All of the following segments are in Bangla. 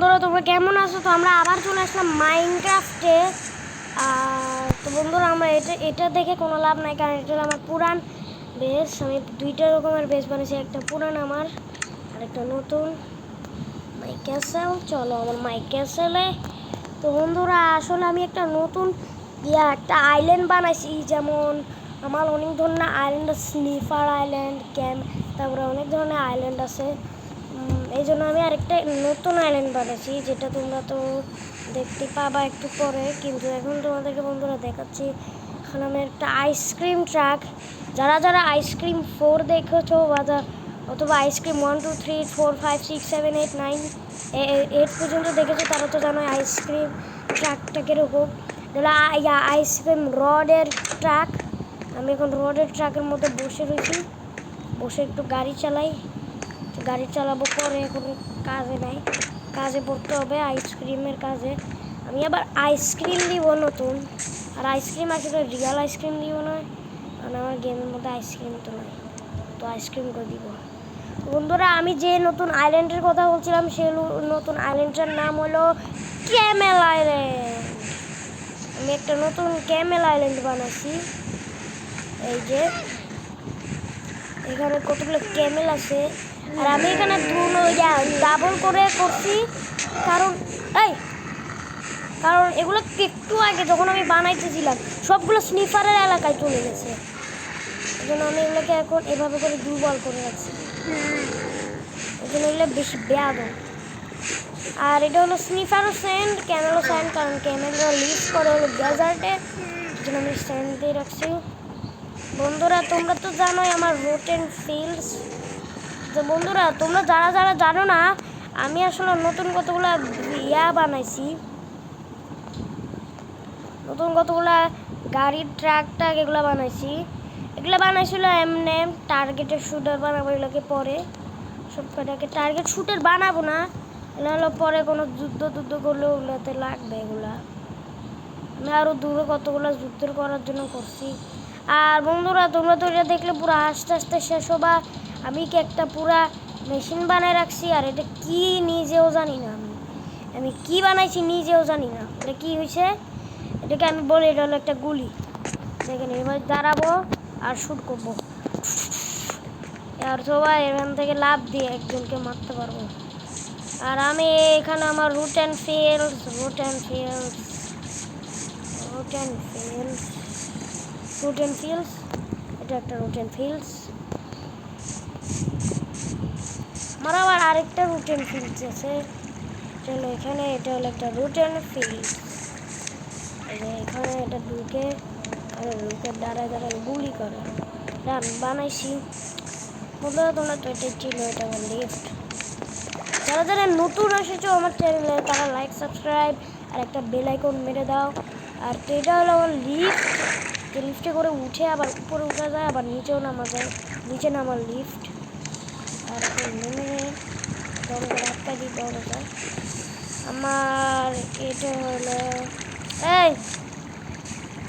বন্ধুরা তোমরা কেমন আছো? তো আমরা আবার চলে আসলাম মাইনক্রাফটে। তো বন্ধুরা আমরা এটা দেখে কোনো লাভ নাই, কারণ এটা আমার পুরান বেস। আমি দুইটা রকমের বেস বানিয়েছি, একটা পুরান আমার আর একটা নতুন মাই ক্যাসেল। চলো আমার মাই ক্যাসেলে। তো বন্ধুরা আসলে আমি একটা নতুন একটা আইল্যান্ড বানাইছি, যেমন আমার অনেক ধরনের আইল্যান্ড আছে, স্নিফার আইল্যান্ড, ক্যাম্প, তারপরে অনেক ধরনের আইল্যান্ড আছে। এই জন্য আমি আরেকটা নতুন আইল্যান্ড বানাইছি, যেটা তোমরা তো দেখতে পাবা একটু পরে। কিন্তু এখন তোমাদেরকে বন্ধুরা দেখাচ্ছি। এখন আমি একটা আইসক্রিম ট্রাক, যারা যারা আইসক্রিম 4 দেখেছো অথবা আইসক্রিম 1 2 3 4 5 6 7 8 9 8 পর্যন্ত দেখেছো, তারা তো জানো আইসক্রিম ট্রাকটা কীরকম। আইসক্রিম রডের ট্রাক। আমি এখন রডের ট্রাকের মধ্যে বসে রয়েছি, বসে একটু গাড়ি চালাই। গাড়ি চালাবো পরে, এখন কাজে নাই, কাজে পড়তে হবে আইসক্রিমের কাজে। আমি আবার আইসক্রিম দিব নতুন, আর আইসক্রিম আসলে রিয়েল আইসক্রিম দিব না, কারণ আমার গেমের মধ্যে আইসক্রিম তো নয়, তো আইসক্রিম করে দিব। বন্ধুরা আমি যে নতুন আইল্যান্ডের কথা বলছিলাম, সেই নতুন আইল্যান্ডটার নাম হলো ক্যামেল আইল্যান্ড। আমি একটা নতুন ক্যামেল আইল্যান্ড বানাচ্ছি। এই যে এখানে কতগুলো ক্যামেল আছে, আর আমি এখানে ডাবল করে করছি, কারণ এগুলো একটু আগে যখন আমি বানাইতেছিলাম সবগুলো স্নিফারের এলাকায় চলে গেছে। এই জন্য আমি এগুলোকে এখন এভাবে করে দুর্বল করে রাখছি, এই জন্য এগুলো বেশি বেয়াদ। আর এটা হলো স্নিফারও স্যান্ড, ক্যামেলও স্যান্ড, কারণ ক্যামেলরা লিভ করে হলো ডেজার্টে, এই জন্য আমি স্যান্ড দিয়ে রাখছি। বন্ধুরা তোমরা তো জানোই আমার রোটেন ফিল্ডস। তো বন্ধুরা তোমরা যারা যারা জানো না, আমি আসলে নতুন কতগুলো বানাইছি, নতুন কতগুলা গাড়ির ট্রাক ট্রাক এগুলো বানাইছি। এগুলো বানাইছিল এমনি টার্গেটের শুটার বানাবো, এগুলোকে পরে সব কটাকে টার্গেট শুটার বানাবো না, এগুলো হলো পরে কোনো যুদ্ধ করলেও ওগুলোতে লাগবে। এগুলা আমি আরও দূরে কতগুলো যুদ্ধ করার জন্য করছি। আর বন্ধুরা তোমরা তো এটা দেখলে পুরো আস্তে আস্তে শেষ হবা। আমি কি একটা পুরা মেশিন বানায় রাখছি, আর এটা কি নিজেও জানি না, আমি কি বানাইছি নিজেও জানি না। এটা কি হয়েছে এটাকে আমি বলি, এটা হলো একটা গুলি। দেখেন এবার দাঁড়াবো আর শ্যুট করবো, আর সবাই এখান থেকে লাভ দিয়ে একজনকে মারতে পারবো। আর আমি এখানে আমার রুট অ্যান্ড ফিল্ডস, এটা একটা রুট অ্যান্ড ফিল্ডস। আমার আবার আরেকটা রুট অ্যান্ড ফিল্ডস আছে, চলো এখানে এটা হলো একটা রুট অ্যান্ড ফিল্ডস। এখানে এটা ঢুকে দাঁড়ায় গুলি করে বানাইছি। বন্ধুরা তোমরা তো এটাই ছিল, এটা আমার লিফট। যারা যারা নতুন এসেছো আমার চ্যানেলে, তারা লাইক সাবস্ক্রাইব আর একটা বেল আইকন মেরে দাও। আর এটা হলো আমার লিফট, যে লিফটে করে উঠে আবার উপরে উঠা যায়, আবার নিচেও নামা যায়, নিচে নামার লিফট। আর নেমে রাস্তা দিতে হবে যায়। আমার এটা হলো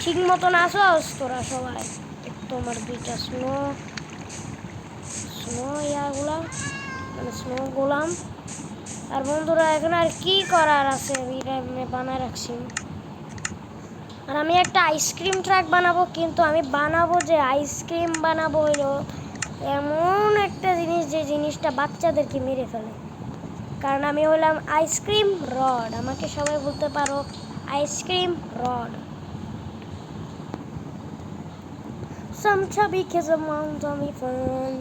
ঠিক মতন আসোস তোরা সবাই। তোমার দুইটা স্নো ইয়াগুলা, মানে স্নো গোলাম। আর বন্ধুরা এখানে আর কি করার আছে, আমি বানায় রাখছি। আর আমি একটা আইসক্রিম ট্রাক বানাবো, কিন্তু আমি বানাবো যে আইসক্রিম বানাবো হলো এমন একটা জিনিস, যে জিনিসটা বাচ্চাদেরকে মেরে ফেলে। কারণ আমি হলাম আইসক্রিম রড, আমাকে সবাই বলতে পারো ice cream rod. Some chubby kids among me fun.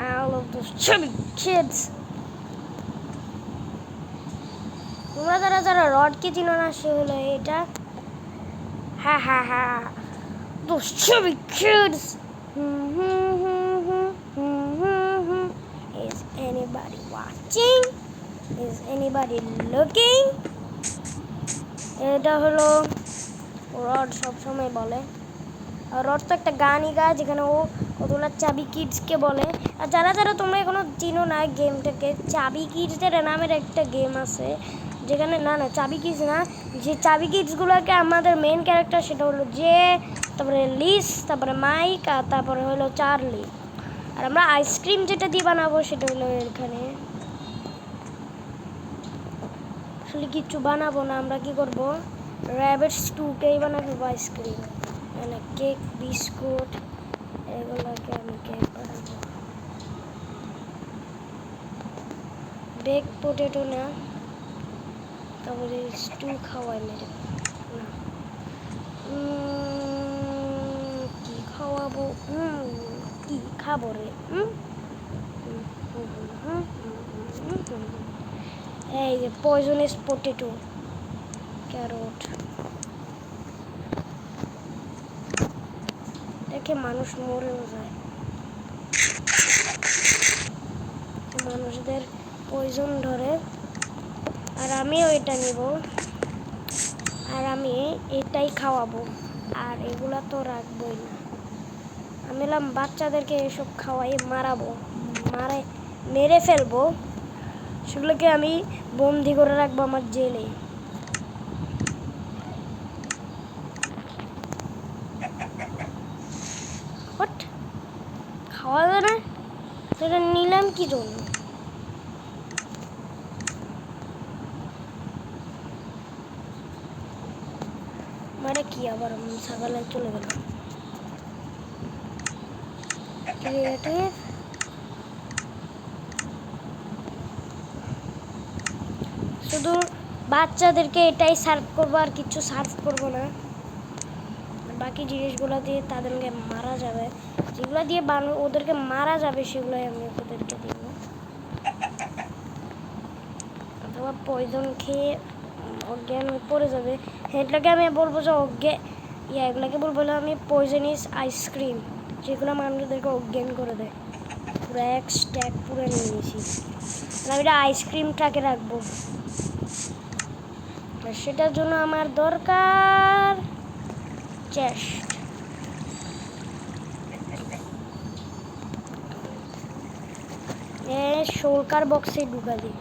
I love those chubby kids. তোমরা যারা যারা রডকে চিনো না, সে হলো এটা, হা those chubby kids. Is anybody watching? Is anybody looking? এটা হলো রড, সবসময় বলে। আর রড তো একটা গানই গায়, যেখানে ও কতগুলো চাবি কিডসকে বলে। আর যারা যারা তোমরা এখনো চিনো না গেমটাকে, চাবি কিডসের নামের একটা গেম আছে, যেখানে না চাবি কিডস না, যে চাবি কিডসগুলোকে আমাদের মেন ক্যারেক্টার, সেটা হলো যে তারপরে লিস, তারপরে মাইক, আর তারপরে হলো চার্লি। আর আমরা আইসক্রিম যেটা দিয়ে বানাবো সেটা হলো এখানে। আসলে কিচ্ছু বানাবো না, আমরা কি করবো, র্যাবিট স্টুকেই বানাবো আইসক্রিম, মানে কেক বিস্কুট এগুলোকে আমি কেক বানাবো। বেক পোটেটো না, তারপরে স্টু খাওয়াই মেরে না, কি খাওয়াবো, কি খাবো রে, এই যে পয়জনাস পটেটো, ক্যারট, দেখে মানুষ মরেও যায়, মানুষদের পয়জন ধরে। আর আমিও এটা নিব, আর আমি এটাই খাওয়াবো, আর এগুলা তো রাখবোই না। আমি এলাম বাচ্চাদেরকে এসব খাওয়াই মারাবো, মেরে ফেলবো, সেগুলোকে আমি বন্দি করে রাখবো আমার জেলে। খাওয়া যাবে না, সেটা নিলাম কি জন্য? মানে কি আবার সকালে চলে গেল। ক্রিয়েটিভ, শুধু বাচ্চাদেরকে এটাই সার্ভ করবো, আর কিছু সার্ভ করবো না। বাকি জিনিসগুলো দিয়ে তাদেরকে মারা যাবে, যেগুলো দিয়ে ওদেরকে মারা যাবে সেগুলোই আমি ওদেরকে দিব। অথবা পয়জন খেয়ে অজ্ঞান পড়ে যাবে, এটাকে আমি বলবো যে এগুলোকে বলবো আমি পয়জনিস আইসক্রিম, যেগুলো মানুষদেরকে অজ্ঞান করে দেয়। পুরো এক স্ট্যাক পুরো নিয়ে নিয়েছি, আমি এটা আইসক্রিমটাকে রাখবো। আর সেটার জন্য আমার দরকার চেস্ট। শোলকার বক্সে ঢুকা দিই।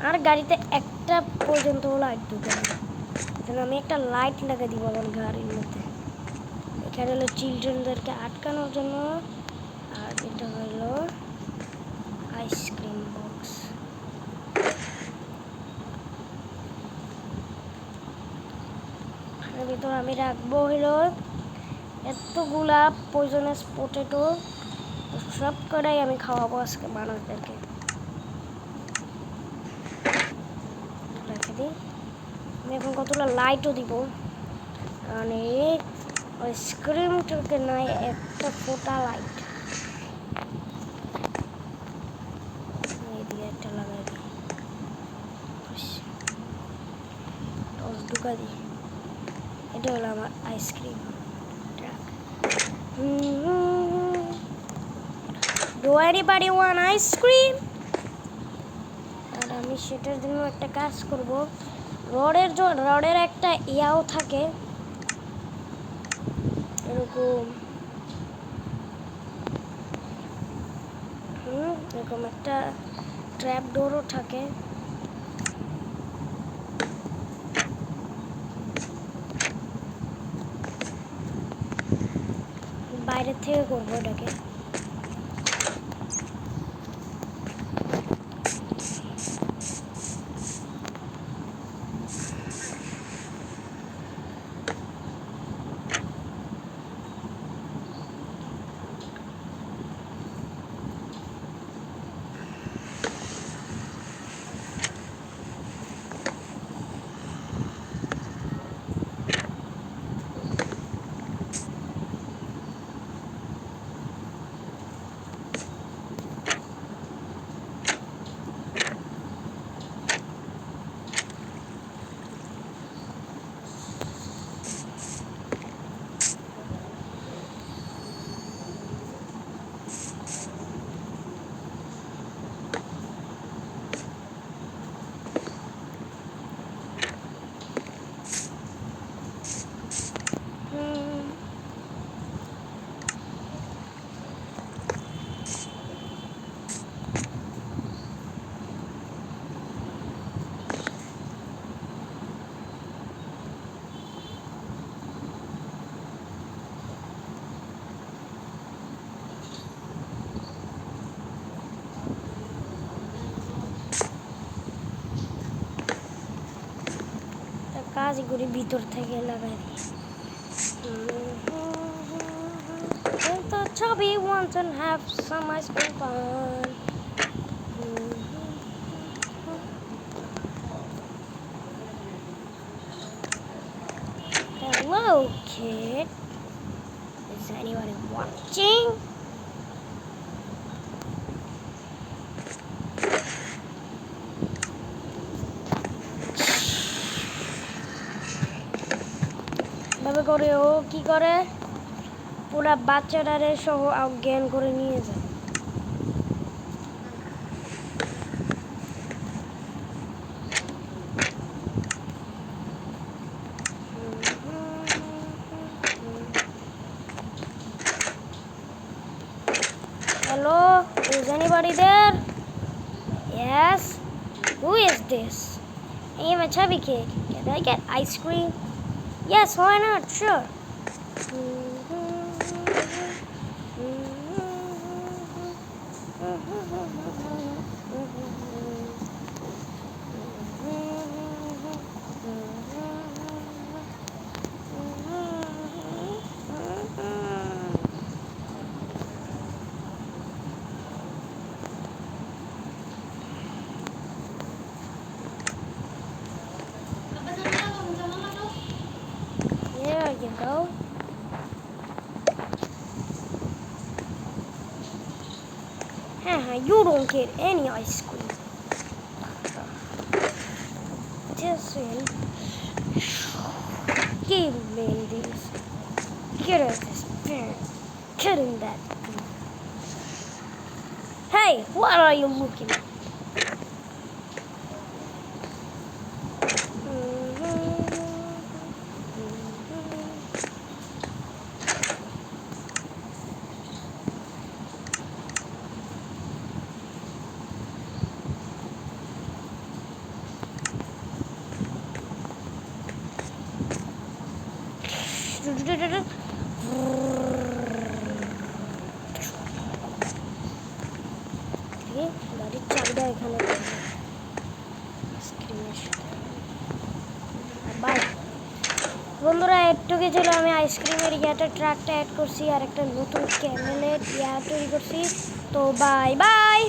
আর গাড়িতে একটা পর্যন্ত লাইট ঢুকে না, আমি একটা লাইট লাগিয়ে দিব আমার গাড়ির মধ্যে। এখানে হলো চিলড্রেনদেরকে আটকানোর জন্য, আর এটা হলো আইসক্রিম বক্স। এর ভিতর আমি রাখবো হলো এতগুলা পয়জনাস পটেটো, সব কটাই আমি খাওয়াবো আজকে মানুষদেরকে। রেখে দিই। আমি এখন কতগুলো লাইটও দিব, কারণ এই আইসক্রিমটাকে নাই একটা ফোটা লাইট দিয়ে একটা লাগাই দিই, ঢুকা দিই। এটা হলো আমার ice cream truck. Do anybody want ice cream? আর আমি সেটার জন্য একটা কাজ করব, রডের একটা ইয়াও থাকে এরকম, এরকম একটা ট্র্যাপ ডোরও থাকে। বাইরে থেকে করবো এটাকে। কাজই করি, ভিতর থেকে লাগাই দিই। The chubby ones and have some ice cream fun. Hello, kid. Is anybody watching? ভাবে করে ও কি করে, পুরা বাচ্চাটারে সহ অজ্ঞান করে নিয়ে যায়। Hello, is anybody there? Yes. Who is this? I am a chubby kid. Can I get ice cream? Yes, why not? Sure. There you go. You don't get any ice cream. Just give me this. Get out this parent. Get in that. Hey, what are you looking at? গাড়ির চাবিটা এখানে স্ক্রিনের সাথে। বাই বন্ধুরা, একটুকে ছিল আমি আইসক্রিমের ইয়াটা ট্রাকটা অ্যাড করছি আর একটা নতুন ক্যামেলের ইয়া তৈরি করছি। তো বাই বাই।